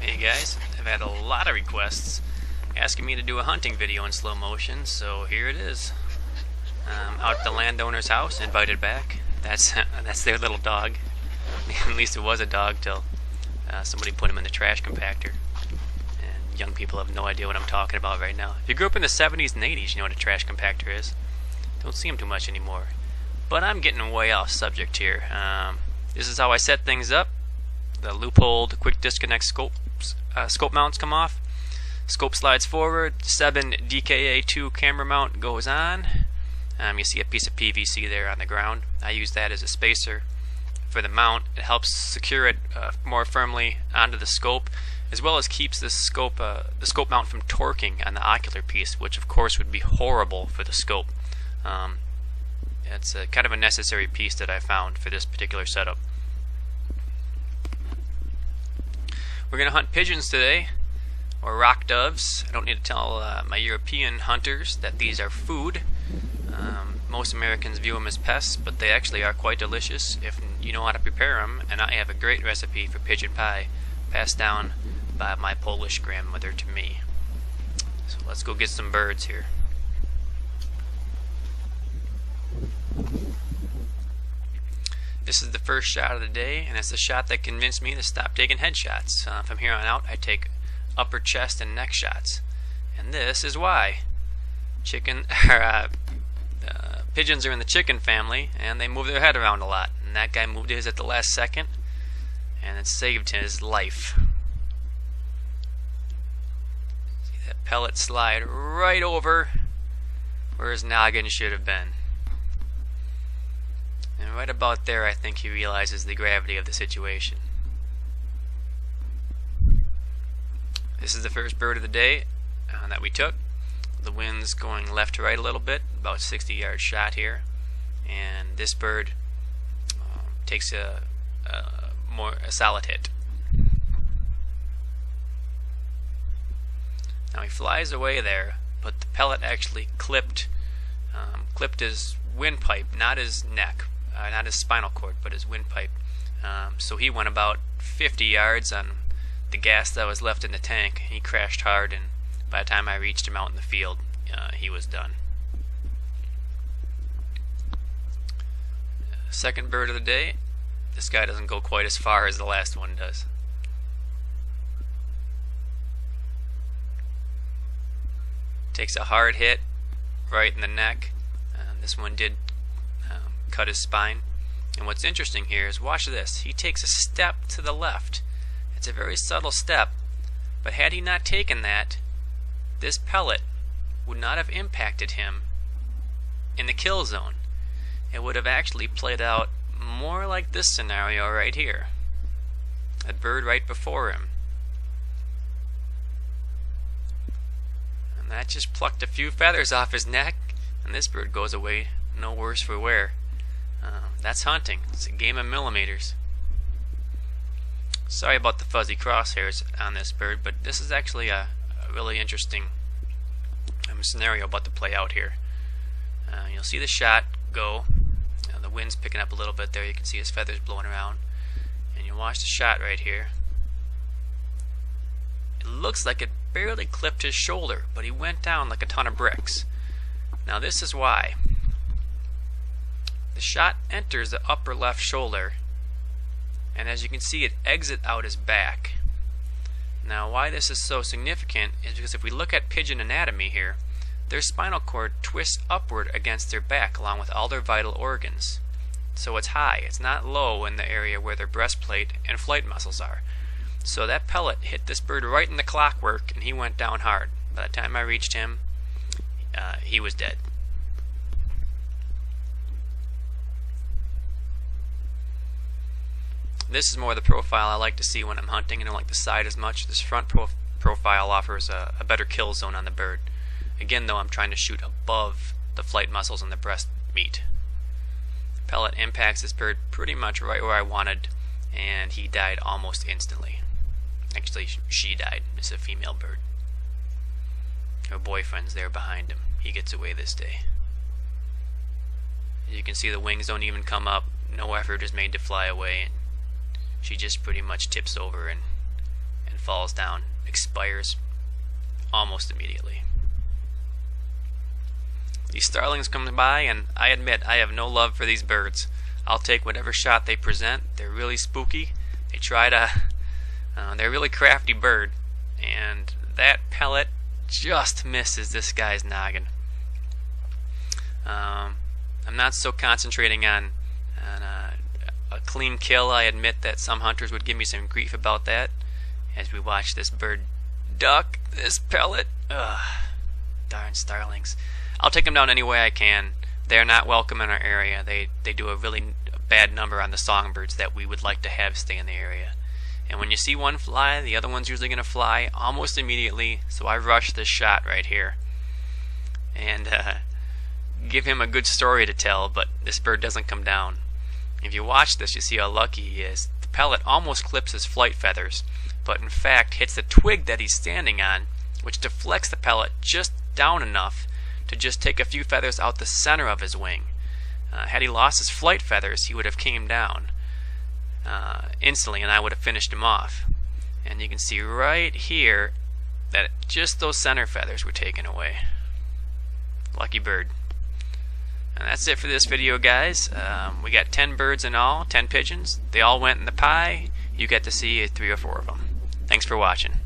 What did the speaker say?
Hey guys, I've had a lot of requests asking me to do a hunting video in slow motion, so here it is. Out at the landowner's house, invited back. That's their little dog. At least it was a dog till somebody put him in the trash compactor. And young people have no idea what I'm talking about right now. If you grew up in the 70s and 80s, you know what a trash compactor is. Don't see them too much anymore. But I'm getting way off subject here. This is how I set things up. The loopholed quick disconnect scope mounts come off. Scope slides forward. 7 DKA2 camera mount goes on. You see a piece of PVC there on the ground. I use that as a spacer for the mount. It helps secure it more firmly onto the scope, as well as keeps the scope mount from torquing on the ocular piece, which of course would be horrible for the scope. It's kind of a necessary piece that I found for this particular setup. We're going to hunt pigeons today, or rock doves. I don't need to tell my European hunters that these are food. Most Americans view them as pests, but they actually are quite delicious if you know how to prepare them, and I have a great recipe for pigeon pie passed down by my Polish grandmother to me. So let's go get some birds here. This is the first shot of the day, and it's the shot that convinced me to stop taking headshots. From here on out, I take upper chest and neck shots, and this is why. Pigeons are in the chicken family, and they move their head around a lot. And that guy moved his at the last second, and it saved his life. See that pellet slide right over where his noggin should have been. And right about there, I think he realizes the gravity of the situation. This is the first bird of the day that we took. The wind's going left to right a little bit, about 60-yard shot here. And this bird takes a solid hit. Now he flies away there, but the pellet actually clipped his windpipe, not his neck. Not his spinal cord, but his windpipe. So he went about 50 yards on the gas that was left in the tank. He crashed hard, and by the time I reached him out in the field, he was done. Second bird of the day. This guy doesn't go quite as far as the last one does. Takes a hard hit right in the neck. This one did cut his spine. And what's interesting here is, watch this, he takes a step to the left. It's a very subtle step, but had he not taken that, this pellet would not have impacted him in the kill zone. It would have actually played out more like this scenario right here. A bird right before him. And that just plucked a few feathers off his neck, and this bird goes away no worse for wear. That's hunting. It's a game of millimeters. Sorry about the fuzzy crosshairs on this bird, but this is actually a really interesting scenario about to play out here. You'll see the shot go. The wind's picking up a little bit there. You can see his feathers blowing around. And you watch the shot right here. It looks like it barely clipped his shoulder, but he went down like a ton of bricks. Now this is why. The shot enters the upper left shoulder, and as you can see, it exits out his back. Now why this is so significant is because if we look at pigeon anatomy here, their spinal cord twists upward against their back along with all their vital organs. So it's high, it's not low in the area where their breastplate and flight muscles are. So that pellet hit this bird right in the clockwork, and he went down hard. By the time I reached him, he was dead. This is more the profile I like to see when I'm hunting. I don't like the side as much. This front profile offers a better kill zone on the bird. Again, though, I'm trying to shoot above the flight muscles and the breast meat. Pellet impacts this bird pretty much right where I wanted, and he died almost instantly. Actually, she died. It's a female bird. Her boyfriend's there behind him. He gets away this day. As you can see, the wings don't even come up. No effort is made to fly away, and she just pretty much tips over and falls down, expires almost immediately. These starlings come by, and I admit I have no love for these birds. I'll take whatever shot they present. They're really spooky. They try to, they're a really crafty bird, and that pellet just misses this guy's noggin. I'm not so concentrating on a clean kill. I admit that some hunters would give me some grief about that. As we watch this bird duck this pellet, darn starlings. I'll take them down any way I can. They're not welcome in our area. They do a really bad number on the songbirds that we would like to have stay in the area. And when you see one fly, the other one's usually going to fly almost immediately, so I rush this shot right here. And give him a good story to tell, but this bird doesn't come down. If you watch this, you see how lucky he is. The pellet almost clips his flight feathers, but in fact hits the twig that he's standing on, which deflects the pellet just down enough to just take a few feathers out the center of his wing. Had he lost his flight feathers, he would have came down instantly, and I would have finished him off. And you can see right here that just those center feathers were taken away. Lucky bird. And that's it for this video, guys. We got 10 birds in all, 10 pigeons. They all went in the pie. You get to see 3 or 4 of them. Thanks for watching.